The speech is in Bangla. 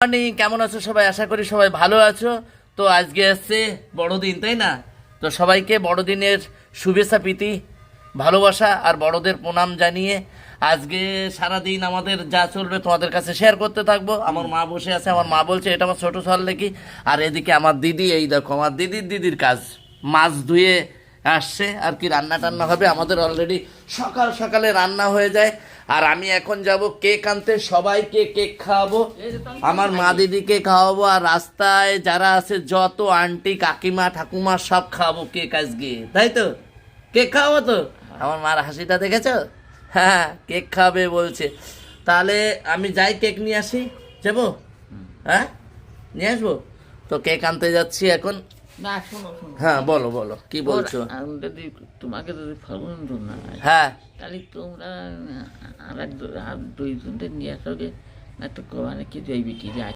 মর্নিং, কেমন আছো সবাই? আশা করি সবাই ভালো আছো। তো আজকে আসছে বড়দিন, তাই না? তো সবাইকে বড়দিনের শুভেচ্ছা, প্রীতি, ভালোবাসা আর বড়দের প্রণাম জানিয়ে আজকে সারাদিন আমাদের যা চলবে তোমাদের কাছে শেয়ার করতে থাকবো। আমার মা বসে আছে, আমার মা বলছে এটা আমার ছোট সল লেখি। আর এদিকে আমার দিদি, এই দেখো আমার দিদির কাজ, মাছ ধুয়ে আসছে আর কি, রান্না টান্না হবে। আমাদের অলরেডি সকাল সকালে রান্না হয়ে যায়। আর আমি এখন যাব কেক আনতে, সবাইকে কেক খাওয়াবো, আমার মা দিদিকে খাওয়াবো, আর রাস্তায় যারা আছে যত আন্টি কাকিমা ঠাকুমা সব খাওয়াবো কেক আজকে, তাই তো? কেক খাওয়াবো তো? আমার মার হাসিটা দেখেছো? হ্যাঁ, কেক খাওয়াবে বলছে। তাহলে আমি যাই, কেক নিয়ে আসি। যাবো? হ্যাঁ, নিয়ে আসবো। তো কেক আনতে যাচ্ছি এখন। না, শোনো শোনো, হ্যাঁ, বলো বলো, কি বলছো? যদি তোমাকে যদি পছন্দ না হয়, হ্যাঁ, তাহলে তোমরা আর দুইজনদের নিয়ে আসো গে, না তো মানে কি যাইবি কি যায়।